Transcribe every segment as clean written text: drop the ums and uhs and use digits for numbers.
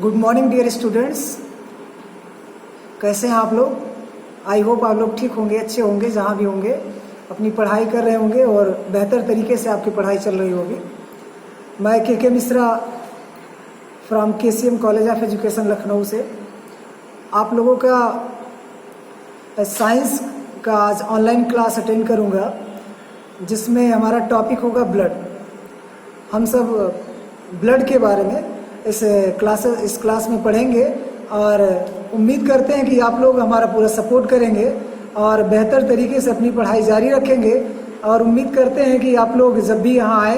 Good morning dear students, कैसे हैं आप लोग। आई होप आप लोग ठीक होंगे, अच्छे होंगे, जहाँ भी होंगे अपनी पढ़ाई कर रहे होंगे और बेहतर तरीके से आपकी पढ़ाई चल रही होगी। मैं के Mishra from KCM college of education Lucknow से आप लोगों का साइंस का आज ऑनलाइन क्लास अटेंड करूँगा, जिसमें हमारा टॉपिक होगा ब्लड। हम सब ब्लड के बारे में इस क्लास में पढ़ेंगे और उम्मीद करते हैं कि आप लोग हमारा पूरा सपोर्ट करेंगे और बेहतर तरीके से अपनी पढ़ाई जारी रखेंगे। और उम्मीद करते हैं कि आप लोग जब भी यहाँ आए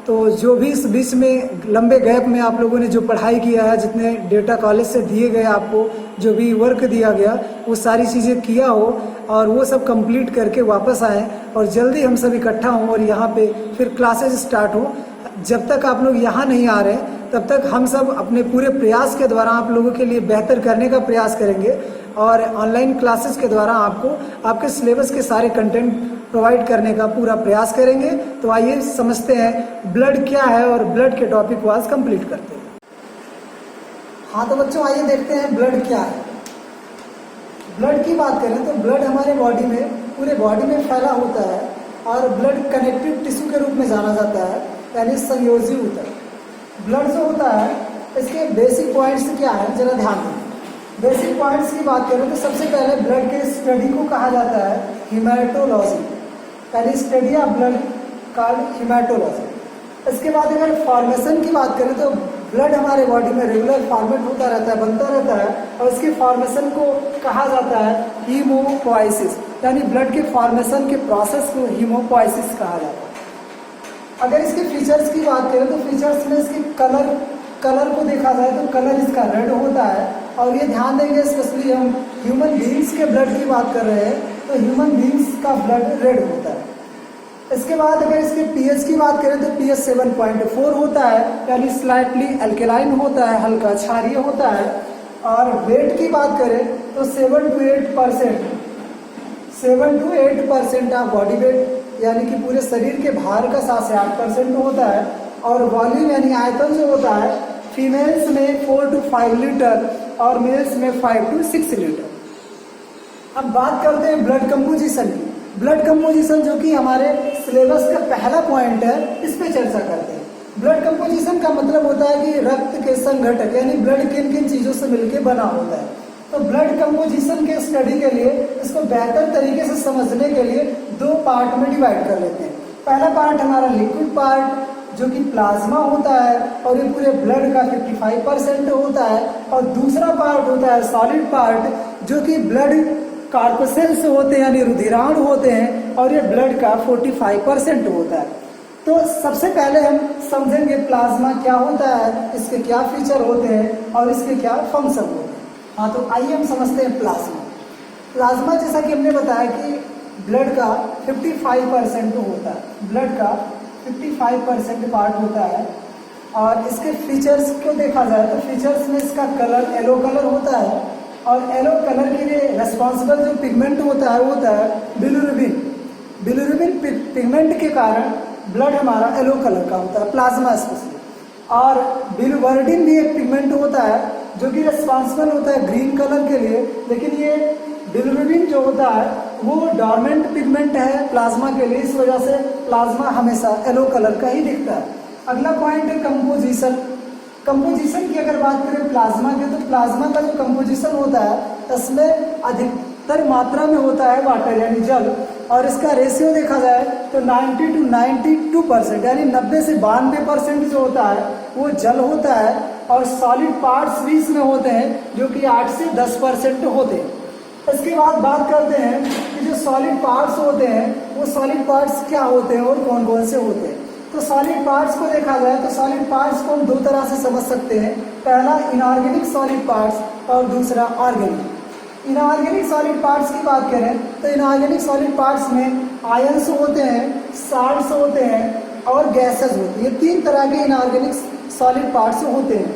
तो जो भी इस बीच में लंबे गैप में आप लोगों ने जो पढ़ाई किया है, जितने डेटा कॉलेज से दिए गए, आपको जो भी वर्क दिया गया, वो सारी चीज़ें किया हो और वो सब कंप्लीट करके वापस आएँ और जल्दी हम सब इकट्ठा हों और यहाँ पे फिर क्लासेस स्टार्ट हो। जब तक आप लोग यहाँ नहीं आ रहे तब तक हम सब अपने पूरे प्रयास के द्वारा आप लोगों के लिए बेहतर करने का प्रयास करेंगे और ऑनलाइन क्लासेस के द्वारा आपको आपके सिलेबस के सारे कंटेंट प्रोवाइड करने का पूरा प्रयास करेंगे। तो आइए समझते हैं ब्लड क्या है और ब्लड के टॉपिक को आज कंप्लीट करते हैं। हाँ तो बच्चों आइए देखते हैं ब्लड क्या है। ब्लड की बात करें तो ब्लड हमारे बॉडी में, पूरे बॉडी में फैला होता है और ब्लड कनेक्टिव टिश्यू के रूप में जाना जाता है, यानी संयोजी होता है। ब्लड जो होता है इसके बेसिक पॉइंट्स क्या है, जरा ध्यान दें। बेसिक पॉइंट्स की बात करें तो सबसे पहले ब्लड के स्टडी को कहा जाता है हीमेटोलॉजी, यानी study of blood called haematology. इसके बाद अगर फॉर्मेशन की बात करें तो ब्लड हमारे बॉडी में रेगुलर फॉर्मेट होता रहता है, बनता रहता है और इसके फॉर्मेशन को कहा जाता है हीमोपोइसिस, यानी ब्लड के फॉर्मेशन के प्रोसेस को हीमोपोइसिस कहा जाता है। अगर इसके फीचर्स की बात करें तो फीचर्स में इसके कलर को देखा जाए तो कलर इसका रेड होता है और ये ध्यान देंगे, स्पेशली हम ह्यूमन बीइंग्स के ब्लड की बात कर रहे हैं तो ह्यूमन बीइंग्स का ब्लड रेड होता है। इसके बाद अगर इसके pH की बात करें तो pH 7.4 होता है, यानी स्लाइटली अल्केलाइन होता है, हल्का क्षारीय होता है। और वेट की बात करें तो 7 to 8% ऑफ बॉडी वेट, यानी कि पूरे शरीर के भार का 7 से 8% होता है। और वॉल्यूम यानी आयतन जो होता है फीमेल्स में 4 to 5 लीटर और मेल्स में 5 to 6 लीटर। अब बात करते हैं ब्लड कंपोजिशन की। ब्लड कंपोजिशन जो कि हमारे सिलेबस का पहला पॉइंट है, इस पे चर्चा करते हैं। ब्लड कंपोजिशन का मतलब होता है कि रक्त के संघटक, यानी ब्लड किन किन चीज़ों से मिलकर बना होता है। तो ब्लड कंपोजिशन के स्टडी के लिए इसको बेहतर तरीके से समझने के लिए दो पार्ट में डिवाइड कर लेते हैं। पहला पार्ट हमारा लिक्विड पार्ट जो कि प्लाज्मा होता है और ये पूरे ब्लड का 55% होता है, और दूसरा पार्ट होता है सॉलिड पार्ट जो कि ब्लड कार्पसेल्स होते हैं, यानी रुधिराणु होते हैं, और ये ब्लड का 45% होता है। तो सबसे पहले हम समझेंगे प्लाज्मा क्या होता है, इसके क्या फीचर होते हैं और इसके क्या फंक्शन होते हैं। हाँ तो आइए हम समझते हैं प्लाज्मा। प्लाज्मा जैसा कि हमने बताया कि ब्लड का 55% होता है, ब्लड का 55% पार्ट होता है। और इसके फीचर्स को देखा जाए तो फीचर्स में इसका कलर येलो कलर होता है और येलो कलर के लिए रेस्पॉन्सिबल जो पिगमेंट होता है वो होता है बिलिरुबिन। बिलिरुबिन पिगमेंट के कारण ब्लड हमारा येलो कलर का होता है, प्लाज्मा स्पेशली। और बिलिवर्डिन भी एक पिगमेंट होता है जो कि रेस्पॉन्सिबल होता है ग्रीन कलर के लिए, लेकिन ये बिलिरुबिन जो होता है वो डॉर्मेंट पिगमेंट है प्लाज्मा के लिए, इस वजह से प्लाज्मा हमेशा येलो कलर का ही दिखता है। अगला पॉइंट है कंपोजिशन। कंपोजिशन की अगर बात करें प्लाज्मा की तो प्लाज्मा का जो कंपोजिशन होता है इसमें अधिकतर मात्रा में होता है वाटर, यानी जल, और इसका रेशियो देखा जाए तो 90 to 92%, यानी 90 से 92% जो होता है वो जल होता है, और सॉलिड पार्ट्स भी इसमें होते हैं जो कि 8 से 10% होते हैं। इसके बाद बात करते हैं कि जो सॉलिड पार्ट्स होते हैं वो सॉलिड पार्ट्स क्या होते हैं और कौन कौन से होते हैं। तो सॉलिड पार्ट्स को देखा जाए तो सॉलिड पार्ट्स को हम दो तरह से समझ सकते हैं, पहला इनऑर्गेनिक सॉलिड पार्ट्स और दूसरा ऑर्गेनिक। इनऑर्गेनिक सॉलिड पार्ट्स की बात करें तो इनऑर्गेनिक सॉलिड पार्ट्स में आयंस होते हैं, साल्ट्स होते हैं और गैसेस होती हैं। ये तीन तरह के इनऑर्गेनिक सॉलिड पार्ट्स होते हैं।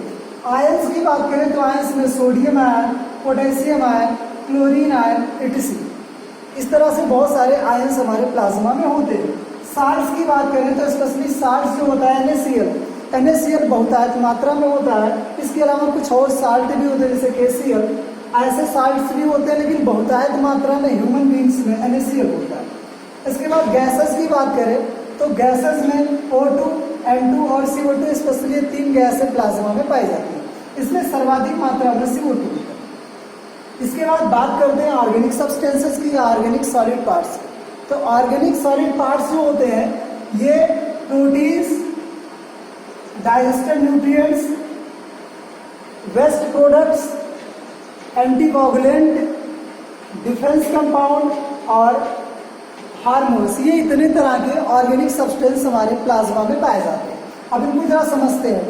आयंस की बात करें तो आयंस में sodium ion, potassium ion, chlorine ion, etc। इस तरह से बहुत सारे आयंस हमारे प्लाज्मा में होते हैं। साल्ट्स की बात करें तो स्पेशली साल्ट्स जो होता है NaCl, NaCl बहुतायत मात्रा में होता है। इसके अलावा कुछ और साल्ट भी होते हैं जैसे KCl, ऐसे साल्ट्स भी होते हैं लेकिन बहुतायत मात्रा में ह्यूमन बींग्स में NaCl होता है। इसके बाद गैसेस की बात करें तो गैसेस में O2, N2 और CO2 स्पेशली ये 3 गैसें प्लाज्मा में पाई जाती हैं। इसमें सर्वाधिक मात्रा में CO2 होता है। इसके बाद बात करते हैं ऑर्गेनिक सब्सटेंसेस की या ऑर्गेनिक सॉलिड पार्ट्स। तो ऑर्गेनिक सॉलिड पार्ट्स जो होते हैं ये proteins, digested nutrients, waste products, anticoagulant, defence compound और हार्मोन्स, ये इतने तरह के ऑर्गेनिक सब्सटेंस हमारे प्लाज्मा में पाए जाते हैं। अब इनको जरा समझते हैं।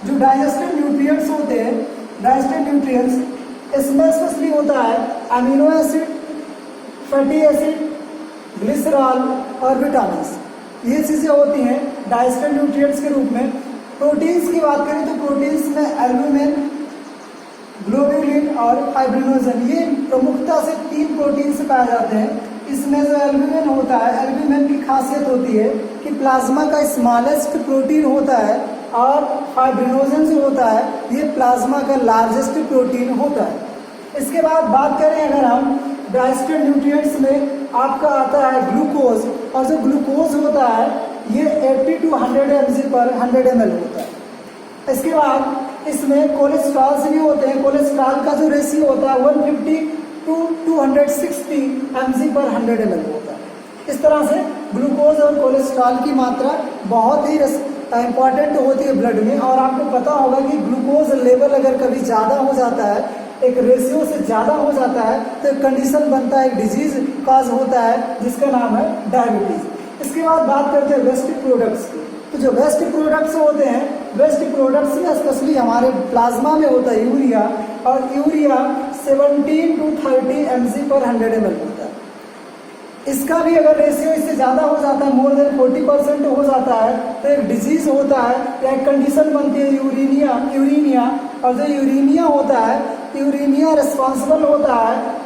जो डाइजेस्टेड न्यूट्रिएंट्स होते हैं, डाइजेस्टेड न्यूट्रिएंट्स इसमें स्पेशली होता है amino acid, fatty acid, glycerol और विटामिन। ये चीज़ें होती हैं डाइजेस्टेड न्यूट्रिएंट्स के रूप में। प्रोटीन्स की बात करें तो प्रोटीन्स में एल्ब्यूमिन, ग्लोब्यूलिन और फाइब्रिनोजन, ये प्रमुखता से 3 प्रोटीन से पाए जाते हैं। इसमें जो एल्ब्यूमिन होता है, एल्ब्यूमिन की खासियत होती है कि प्लाज्मा का स्मॉलेस्ट प्रोटीन होता है और फाइब्रिनोजन जो होता है ये प्लाज्मा का लार्जेस्ट प्रोटीन होता है। इसके बाद बात करें अगर हम डाइजेस्टेड न्यूट्रिएंट्स में आपका आता है ग्लूकोज, और जो ग्लूकोज होता है ये 80 to 100 mg/100 ml होता है। इसके बाद इसमें कोलेस्ट्रॉल्स भी होते हैं। कोलेस्ट्रॉल का जो रेशियो होता है 150 to 260 mg/100 ml होता है। इस तरह से ग्लूकोज और कोलेस्ट्रॉल की मात्रा बहुत ही इंपॉर्टेंट होती है ब्लड में। और आपको पता होगा कि ग्लूकोज लेवल अगर कभी ज़्यादा हो जाता है, एक रेशियो से ज़्यादा हो जाता है तो एक कंडीशन बनता है, एक डिजीज काज होता है जिसका नाम है डायबिटीज। इसके बाद बात करते हैं वेस्ट प्रोडक्ट्स की। तो जो वेस्ट प्रोडक्ट्स होते हैं, वेस्ट प्रोडक्ट्स में स्पेशली हमारे प्लाज्मा में होता है यूरिया, और यूरिया 17 to 30 mg/100 ml होता है। इसका भी अगर रेशियो इससे ज़्यादा हो जाता है, मोर देन 40% हो जाता है तो एक डिजीज होता है या एक कंडीशन बनती है यूरीनिया। और जो यूरीनिया होता है, यूरीनिया रिस्पॉन्सिबल होता है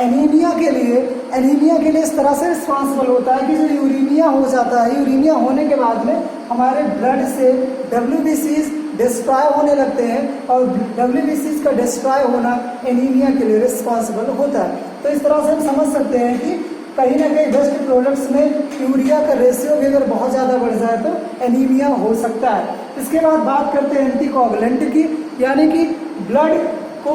एनीमिया के लिए इस तरह से रिस्पॉन्सिबल होता है कि जो यूरीनिया हो जाता है, यूरीनिया होने के बाद में हमारे ब्लड से WBCs डिस्ट्रॉय होने लगते हैं, और WBCs का डिस्ट्रॉय होना एनीमिया के लिए रिस्पॉन्सिबल होता है। तो इस तरह से हम समझ सकते हैं कि कहीं ना कहीं वेस्ट प्रोडक्ट्स में यूरिया का रेशियो भी अगर बहुत ज़्यादा बढ़ जाए तो एनीमिया हो सकता है। इसके बाद बात करते हैं एंटीकोगुलेंट की, यानी कि ब्लड को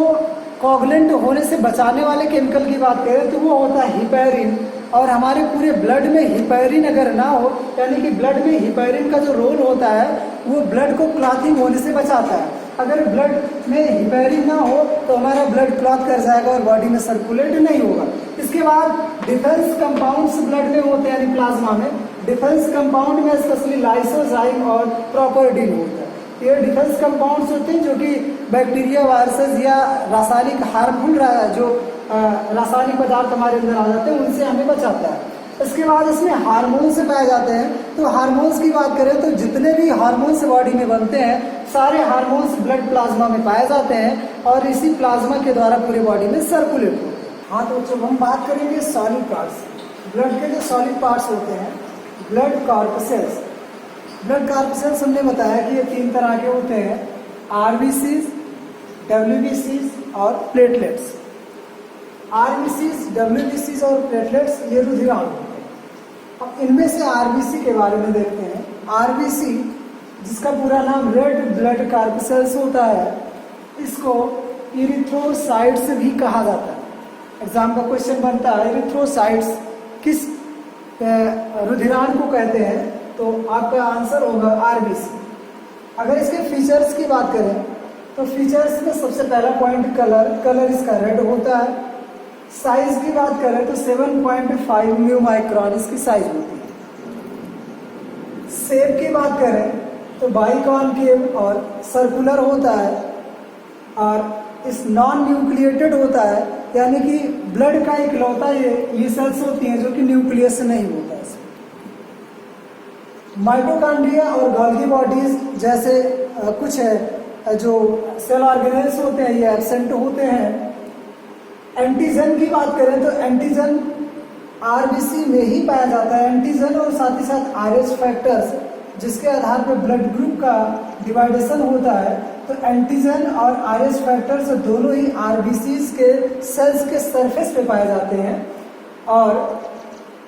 कोगुलेंट होने से बचाने वाले केमिकल की बात करें तो वो होता है हिपैरिन। और हमारे पूरे ब्लड में हिपैरिन अगर ना हो, यानी कि ब्लड में हिपैरिन का जो रोल होता है वो ब्लड को क्लॉटिंग होने से बचाता है। अगर ब्लड में हिपैरिन ना हो तो हमारा ब्लड क्लॉट कर जाएगा और बॉडी में सर्कुलेट नहीं होगा। इसके बाद डिफेंस कंपाउंड्स ब्लड में होते हैं, यानी प्लाज्मा में। डिफेंस कंपाउंड में स्पेशली लाइसोजाइम और प्रोपोरडिन होता है। ये डिफेंस कंपाउंड्स होते हैं जो कि बैक्टीरिया, वायरसेस या रासायनिक हार्मफुल जो रासायनिक पदार्थ हमारे अंदर आ जाते हैं उनसे हमें बचाता है। इसके बाद इसमें हार्मोन्स पाए जाते हैं। तो हार्मोन्स की बात करें तो जितने भी हार्मोन्स बॉडी में बनते हैं सारे हार्मोन्स ब्लड प्लाज्मा में पाए जाते हैं और इसी प्लाज्मा के द्वारा पूरे बॉडी में सर्कुलेट होते हैं। हाँ, तो जब हम बात करेंगे सॉलिड पार्ट्स, ब्लड के जो सॉलिड पार्ट्स होते हैं, ब्लड कॉर्पसेल्स। ब्लड कॉर्पसेल्स हमने बताया कि ये 3 तरह के होते हैं, RBCs, WBCs और प्लेटलेट्स। RBCs, WBCs और प्लेटलेट्स ये रुधिराणु होते हैं। अब इनमें से RBC के बारे में देखते हैं। RBC जिसका पूरा नाम रेड ब्लड कॉर्पसेल्स होता है, इसको इरिथ्रोसाइट्स भी कहा जाता है। एग्जाम का क्वेश्चन बनता है इरिथ्रोसाइट्स किस रुधिराणु को कहते हैं, तो आपका आंसर होगा RBC। अगर इसके फीचर्स की बात करें तो फीचर्स में सबसे पहला पॉइंट कलर इसका रेड होता है। साइज की बात करें तो 7.5 म्यू माइक्रोन इसकी साइज होती है। शेप की बात करें तो बाइकॉनकेव और सर्कुलर होता है, और इस नॉन न्यूक्लिएटेड होता है, यानी कि ब्लड का इकलौता ये सेल्स होती हैं जो कि न्यूक्लियस नहीं होता है। माइटोकॉन्ड्रिया और गोल्गी बॉडीज जैसे कुछ है जो सेल ऑर्गेनेल्स होते हैं ये एब्सेंट होते हैं। एंटीजन की बात करें तो एंटीजन RBC में ही पाया जाता है। एंटीजन और साथ ही साथ RH फैक्टर्स जिसके आधार पर ब्लड ग्रुप का डिवाइडेशन होता है। तो एंटीजन और आरएच फैक्टर्स दोनों ही आरबीसीज के सेल्स के सरफेस पे पाए जाते हैं। और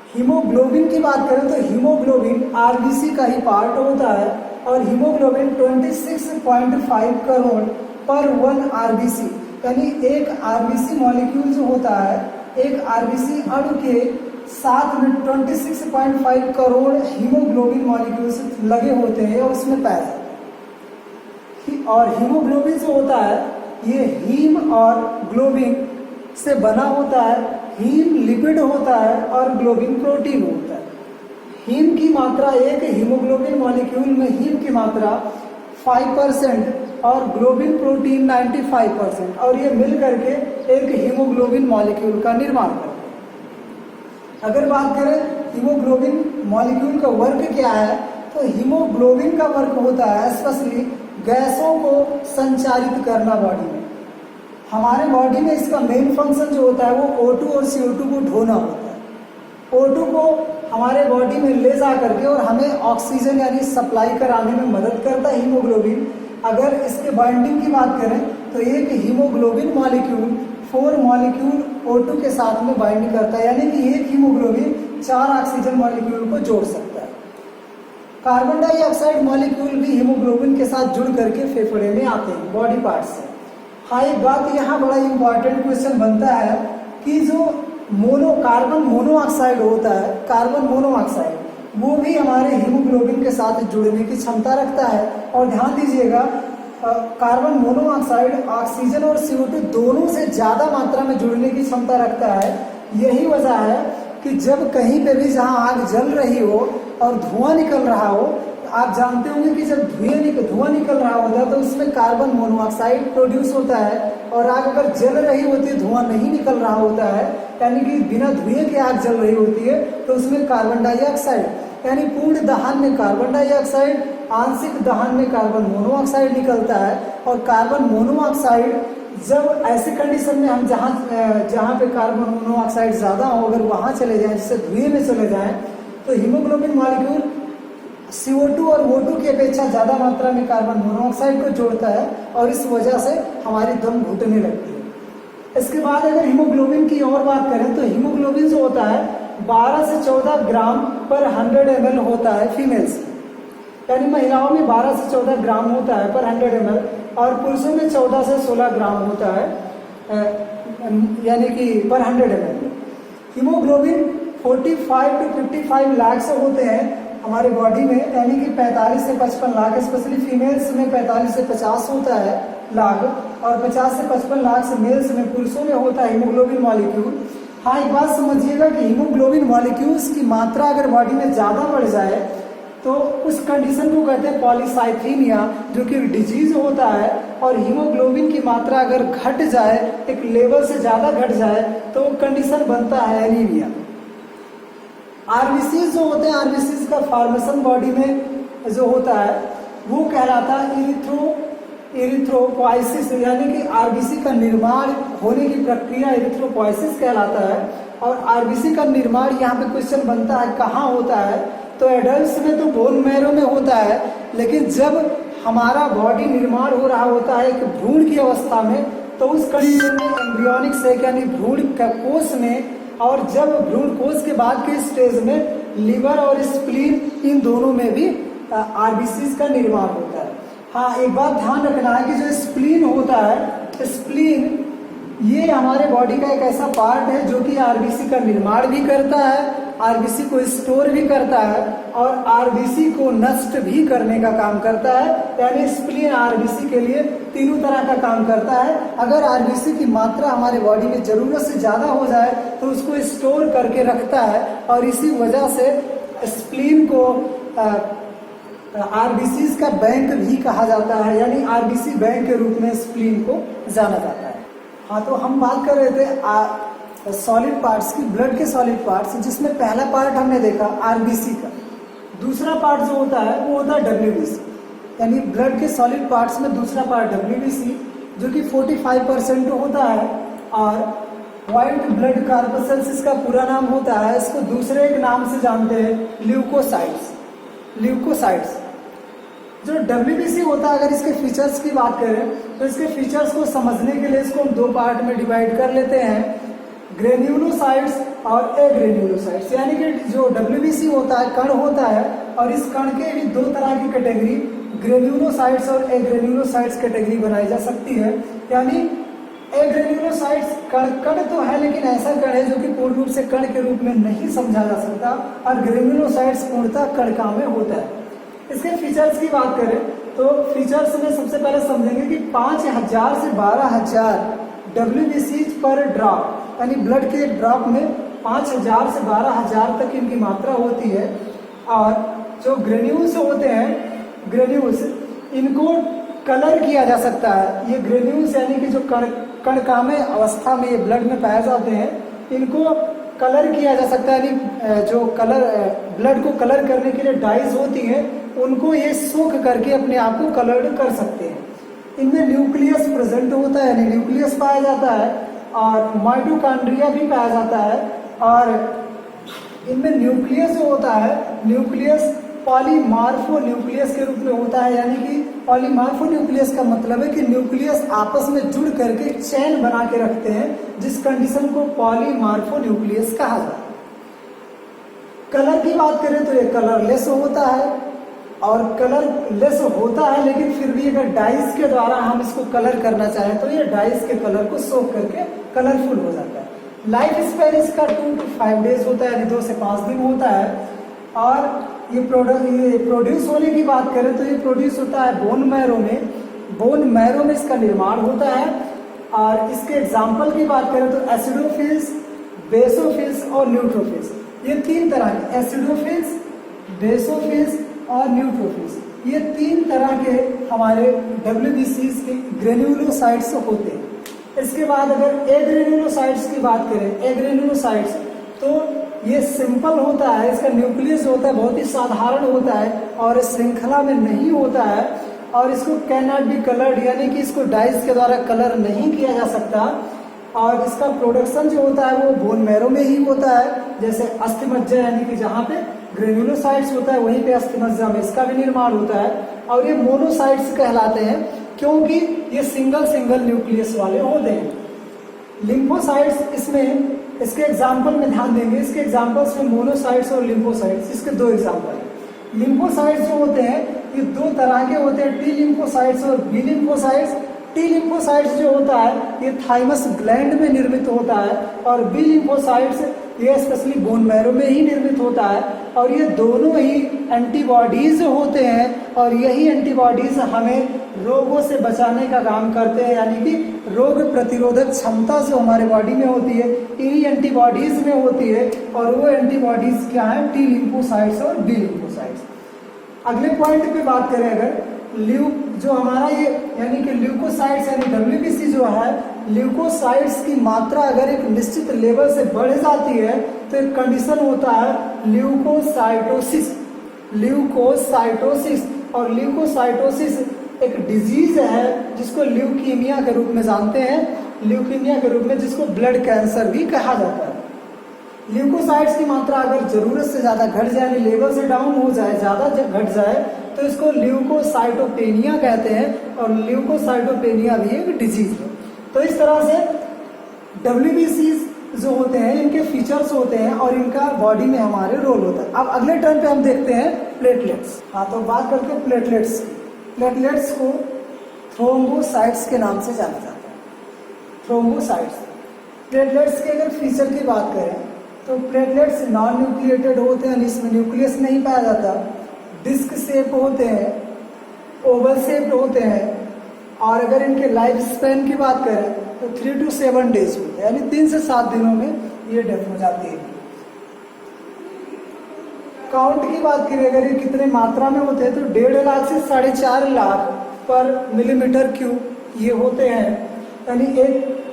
हीमोग्लोबिन की बात करें तो हीमोग्लोबिन आरबीसी का ही पार्ट होता है और हीमोग्लोबिन 26.5 करोड़ पर 1 आरबीसी, यानी एक आरबीसी मॉलिक्यूल जो होता है, एक आरबीसी अणु के साथ में 26.5 करोड़ हीमोग्लोबिन मॉलिक्यूल्स लगे होते हैं और उसमें पाया जाता है। और हीमोग्लोबिन जो होता है ये हीम और ग्लोबिन से बना होता है। हीम लिपिड होता है और ग्लोबिन प्रोटीन होता है। हीम की मात्रा, एक हीमोग्लोबिन मॉलिक्यूल में हीम की मात्रा 5% और ग्लोबिन प्रोटीन 95%, और ये मिल करके एक हीमोग्लोबिन मॉलिक्यूल का निर्माण करते हैं। अगर बात करें हीमोग्लोबिन मॉलिक्यूल का वर्क क्या है, तो हीमोग्लोबिन का वर्क होता है स्पेशली गैसों को संचारित करना बॉडी में। हमारे बॉडी में इसका मेन फंक्शन जो होता है वो O2 और CO2 को ढोना होता है। O2 को हमारे बॉडी में ले जा करके और हमें ऑक्सीजन यानी सप्लाई कराने में मदद करता है हीमोग्लोबिन। अगर इसके बाइंडिंग की बात करें तो एक हीमोग्लोबिन मॉलिक्यूल 4 मॉलिक्यूल O2 के साथ में बाइंड करता है, यानी कि एक हीमोग्लोबिन 4 ऑक्सीजन मॉलिक्यूल को जोड़ सकता है। कार्बन डाइऑक्साइड मॉलिक्यूल भी हीमोग्लोबिन के साथ जुड़ करके फेफड़े में आते हैं बॉडी पार्ट से। हाँ, एक बात यहाँ बड़ा इंपॉर्टेंट क्वेश्चन बनता है कि जो कार्बन मोनोऑक्साइड होता है, कार्बन मोनोऑक्साइड, वो भी हमारे हीमोग्लोबिन के साथ जुड़ने की क्षमता रखता है। और ध्यान दीजिएगा, कार्बन मोनोऑक्साइड ऑक्सीजन और CO2 दोनों से ज़्यादा मात्रा में जुड़ने की क्षमता रखता है। यही वजह है कि जब कहीं पे भी जहाँ आग जल रही हो और धुआं निकल रहा हो, आप जानते होंगे कि जब धुआं निकल रहा होता है तो उसमें कार्बन मोनोऑक्साइड प्रोड्यूस होता है, और आग अगर जल रही होती है, धुआं नहीं निकल रहा होता है, यानी कि बिना धुएं के आग जल रही होती है, तो उसमें कार्बन डाइऑक्साइड, यानी पूर्ण दहन में कार्बन डाइऑक्साइड, आंशिक दहन में कार्बन मोनोऑक्साइड निकलता है। और कार्बन मोनोऑक्साइड जब ऐसे कंडीशन में हम जहाँ पे कार्बन मोनोऑक्साइड ज़्यादा हो, अगर वहाँ चले जाएं, जैसे धुएं में चले जाएं, तो हीमोग्लोबिन मॉलिक्यूल CO2 और O2 की अपेक्षा ज़्यादा मात्रा में कार्बन मोनोऑक्साइड को जोड़ता है और इस वजह से हमारी दम घुटने लगती है। इसके बाद अगर हीमोग्लोबिन की और बात करें तो हीमोग्लोबिन जो होता है 12 से 14 ग्राम पर 100 ml होता है फीमेल्स, यानी महिलाओं में 12 से 14 ग्राम होता है पर 100 ml, और पुरुषों में 14 से 16 ग्राम होता है यानी कि पर 100 ml। हीमोग्लोबिन 45 to 55 लाख से होते हैं हमारे बॉडी में, यानी कि 45 से 55 लाख, स्पेशली फीमेल्स में 45 से 50 होता है लाख, और 50 से 55 लाख से मेल्स में, पुरुषों में होता है हीमोग्लोबिन मॉलिक्यूल। हाँ, एक बात समझिएगा कि हीमोग्लोबिन मॉलिक्यूल्स की मात्रा अगर बॉडी में ज़्यादा बढ़ जाए तो उस कंडीशन को कहते हैं पॉलीसाइथीमिया, जो कि डिजीज होता है। और हीमोग्लोबिन की मात्रा अगर घट जाए, एक लेवल से ज़्यादा घट जाए, तो कंडीशन बनता है एनीमिया। आरबीसीज जो होते हैं, आरबीसीज का फॉर्मेशन बॉडी में जो होता है वो कहलाता है इरिथ्रोपोइसिस, यानी कि आरबीसी का निर्माण होने की प्रक्रिया इरिथ्रोपोइसिस कहलाता है। और आरबीसी का निर्माण यहाँ पे क्वेश्चन बनता है कहाँ होता है, तो एडल्ट्स में तो बोन मैरो में होता है, लेकिन जब हमारा बॉडी निर्माण हो रहा होता है एक भ्रूण की अवस्था में, तो उस कंडीशन में एम्ब्रियोनिक सेक यानी भ्रूण कोष में, और जब भ्रूण कोष के बाद के स्टेज में लिवर और स्प्लीन, इन दोनों में भी आरबीसीज का निर्माण होता है। हाँ, एक बात ध्यान रखना है कि जो स्प्लीन होता है, स्प्लीन ये हमारे बॉडी का एक ऐसा पार्ट है जो कि आरबीसी का निर्माण भी करता है, आरबीसी को स्टोर भी करता है और आरबीसी को नष्ट भी करने का काम करता है। यानी स्प्लीन आरबीसी के लिए तीनों तरह का काम करता है। अगर आरबीसी की मात्रा हमारे बॉडी में जरूरत से ज़्यादा हो जाए तो उसको स्टोर करके रखता है, और इसी वजह से स्प्लीन को आरबीसीज का बैंक भी कहा जाता है, यानी आरबीसी बैंक के रूप में स्प्लीन को जाना जाता है। हाँ, तो हम बात कर रहे थे सॉलिड पार्ट्स की, ब्लड के सॉलिड पार्ट्स, जिसमें पहला पार्ट हमने देखा आरबीसी का। दूसरा पार्ट जो होता है वो होता है डब्ल्यूबीसी, यानी ब्लड के सॉलिड पार्ट्स में दूसरा पार्ट डब्ल्यूबीसी, जो कि 45% होता है। और व्हाइट ब्लड कॉर्पसेल्स इसका पूरा नाम होता है। इसको दूसरे एक नाम से जानते हैं ल्यूकोसाइट्स। जो WBC होता है, अगर इसके फीचर्स की बात करें तो इसके फीचर्स को समझने के लिए इसको हम दो पार्ट में डिवाइड कर लेते हैं, ग्रेन्यूलोसाइट्स और एग्रेन्यूलोसाइट्स। यानी कि जो WBC होता है कण होता है, और इस कण के भी दो तरह की कैटेगरी ग्रेन्यूलोसाइट्स और एग्रेन्यूलोसाइट्स कैटेगरी बनाई जा सकती है। यानी एग्रेन्यूलोसाइट्स कण तो है, लेकिन ऐसा कण है जो कि पूर्ण रूप से कण के रूप में नहीं समझा जा सकता, और ग्रेन्यूलोसाइट्स पूर्णतः कणिका में होता है। इसके फीचर्स की बात करें तो फीचर्स में सबसे पहले समझेंगे कि 5000 से 12000 WBC पर ड्रॉप, यानी ब्लड के ड्रॉप में 5000 से 12000 तक इनकी मात्रा होती है। और जो ग्रेन्यूल्स होते हैं, ग्रेन्यूल्स इनको कलर किया जा सकता है। ये ग्रेन्यूल्स यानी कि जो कणकामय अवस्था में ये ब्लड में पाए जाते हैं, इनको कलर किया जा सकता है। यानी जो कलर ब्लड को कलर करने के लिए डाइज होती है, उनको ये सोख करके अपने आप को कलर्ड कर सकते हैं। इनमें न्यूक्लियस प्रेजेंट होता है, यानी न्यूक्लियस पाया जाता है, और माइटोकॉन्ड्रिया भी पाया जाता है। और इनमें न्यूक्लियस जो होता है, न्यूक्लियस पॉलीमार्फो न्यूक्लियस के रूप में होता है। यानी कि पॉलीमार्फो न्यूक्लियस का मतलब है कि न्यूक्लियस आपस में जुड़ करके चेन बना के रखते हैं, जिस कंडीशन को पॉलीमार्फो न्यूक्लियस कहा जाता है। कलर की बात करें तो ये कलरलेस होता है, और कलरलेस होता है, लेकिन फिर भी अगर डाइस के द्वारा हम इसको कलर करना चाहें तो ये डाइस के कलर को सोख करके कलरफुल हो जाता है। लाइफ स्पैन इसका 2 to 5 डेज होता है, यानी 2 से 5 दिन होता है। और ये प्रोड्यूस होने की बात करें तो ये प्रोड्यूस होता है बोन मैरो में, बोन मैरो में इसका निर्माण होता है। और इसके एग्जाम्पल की बात करें तो एसिडोफिल्स, बेसोफिल्स और न्यूट्रोफिल्स, ये तीन तरह के, एसिडोफिल्स, बेसोफिल्स और न्यूट्रोफिल्स, ये तीन तरह के हमारे WBCs के ग्रेन्यूलोसाइट्स होते हैं। इसके बाद अगर एग्रेन्यूलोसाइट्स की बात करें, एग्रेन्यूलोसाइट्स तो ये सिंपल होता है, इसका न्यूक्लियस होता है बहुत ही साधारण होता है, और श्रृंखला में नहीं होता है, और इसको कैन नॉट बी कलर्ड, यानी कि इसको डाइस के द्वारा कलर नहीं किया जा सकता। और इसका प्रोडक्शन जो होता है वो बोन मैरो में ही होता है, जैसे अस्थिमज्जा, यानी कि जहाँ पे ग्रेन्यूलोसाइट्स होता है वहीं पे अस्थिमज्जा में इसका भी निर्माण होता है। और ये मोनोसाइट्स कहलाते हैं क्योंकि ये सिंगल न्यूक्लियस वाले होते हैं। लिम्फोसाइट्स, इसमें इसके एग्जाम्पल में ध्यान देंगे, इसके एग्जाम्पल्स में मोनोसाइट्स और लिम्फोसाइट्स, इसके दो एग्जाम्पल हैं। लिम्फोसाइट्स जो होते हैं ये दो तरह के होते हैं, टी लिम्फोसाइट्स और बी लिम्फोसाइट्स। टी लिम्फोसाइट्स जो होता है ये थाइमस ग्लैंड में निर्मित होता है, और बी लिम्फोसाइट्स ये स्पेशली बोन मैरो में ही निर्मित होता है। और ये दोनों ही एंटीबॉडीज होते हैं, और यही एंटीबॉडीज हमें रोगों से बचाने का काम करते हैं। यानी कि रोग प्रतिरोधक क्षमता जो हमारे बॉडी में होती है इन्हीं एंटीबॉडीज में होती है, और वो एंटीबॉडीज क्या है, टी लिम्फोसाइट्स और बी लिम्फोसाइट्स। अगले पॉइंट पे बात करें, अगर जो हमारा ये यानी कि ल्यूकोसाइट्स यानी WBC जो है, ल्यूकोसाइट्स की मात्रा अगर एक निश्चित लेवल से बढ़ जाती है तो एक कंडीशन होता है ल्यूकोसाइटोसिस। ल्यूकोसाइटोसिस, और ल्यूकोसाइटोसिस एक डिजीज है जिसको ल्यूकीमिया के रूप में जानते हैं, ल्यूकीमिया के रूप में, जिसको ब्लड कैंसर भी कहा जाता है। ल्यूकोसाइट्स की मात्रा अगर जरूरत से ज़्यादा घट जाए, यानी लेवल से डाउन हो जाए, ज़्यादा घट जाए, तो इसको ल्यूकोसाइटोपेनिया कहते हैं, और ल्यूकोसाइटोपेनिया भी एक डिजीज है। तो इस तरह से WBCs जो होते हैं इनके फीचर्स होते हैं, और इनका बॉडी में हमारे रोल होता है। अब अगले टर्म पे हम देखते हैं प्लेटलेट्स। हाँ, तो बात करते हैं प्लेटलेट्स की। प्लेटलेट्स को थ्रोम्बोसाइट्स के नाम से जाना जाता है, थ्रोम्बोसाइट्स। प्लेटलेट्स के अगर फीचर की बात करें तो प्लेटलेट्स नॉन न्यूक्लिएटेड होते हैं, इसमें न्यूक्लियस नहीं पाया जाता, डिस्क शेप होते हैं, ओवल शेप होते हैं, और अगर इनके लाइफ स्पैन की बात करें तो 3 to 7 डेज होते हैं, यानी 3 से 7 दिनों में ये डेथ हो जाती है। काउंट की बात करें अगर ये कितने मात्रा में होते हैं तो 1.5 लाख से 4.5 लाख पर मिलीमीटर क्यूब ये होते हैं, यानी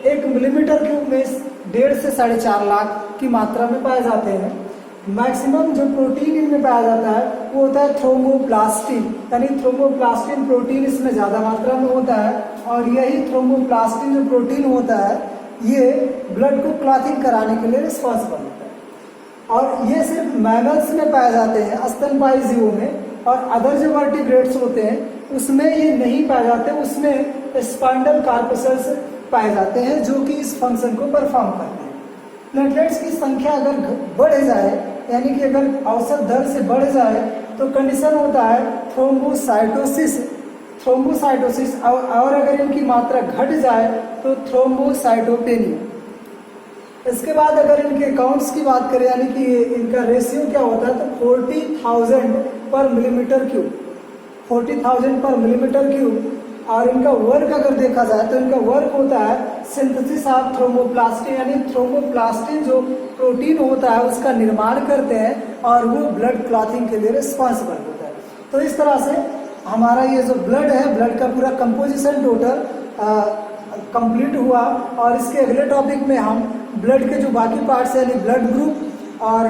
एक मिलीमीटर क्यूब में 1.5 से 4.5 लाख की मात्रा में पाए जाते हैं। मैक्सिमम जो प्रोटीन इनमें पाया जाता है वो होता है थ्रोम्बोप्लास्टिन, यानी थ्रोम्बोप्लास्टिन प्रोटीन इसमें ज़्यादा मात्रा में होता है, और यही थ्रोम्बोप्लास्टिन जो प्रोटीन होता है ये ब्लड को क्लॉटिंग कराने के लिए रिस्पॉन्सिबल होता है। और ये सिर्फ मैमल्स में पाए जाते हैं, स्तनपायी जीवों में, और अदर जो वर्टिब्रेट्स होते हैं उसमें ये नहीं पाए जाते, उसमें स्पाइंडल कार्पसेल्स पाए जाते हैं जो कि इस फंक्शन को परफॉर्म करते हैं। प्लेटलेट्स की संख्या अगर बढ़ जाए, यानी कि अगर औसत दर से बढ़ जाए तो कंडीशन होता है थ्रोम्बोसाइटोसिस, और अगर इनकी मात्रा घट जाए तो थ्रोम्बोसाइटोपेनिया। इसके बाद अगर इनके काउंट्स की बात करें, यानी कि इनका रेशियो क्या होता है, तो 40,000 पर मिलीमीटर क्यूब, 40,000 पर मिलीमीटर क्यूब। और इनका वर्क अगर देखा जाए तो इनका वर्क होता है सिंथेसिस ऑफ थ्रोम्बोप्लास्टिन, यानी थ्रोम्बोप्लास्टिन जो प्रोटीन होता है उसका निर्माण करते हैं और वो ब्लड क्लॉथिंग के लिए रिस्पॉन्सिबल होता है। तो इस तरह से हमारा ये जो ब्लड है, ब्लड का पूरा कंपोजिशन टोटल कंप्लीट हुआ। और इसके अगले टॉपिक में हम ब्लड के जो बाकी पार्ट्स हैं, यानी ब्लड ग्रुप और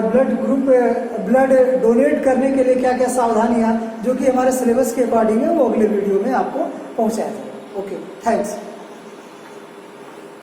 ब्लड डोनेट करने के लिए क्या क्या सावधानियां जो कि हमारे सिलेबस के अकॉर्डिंग है, वो अगले वीडियो में आपको पहुंचाया जाए। Okay, thanks.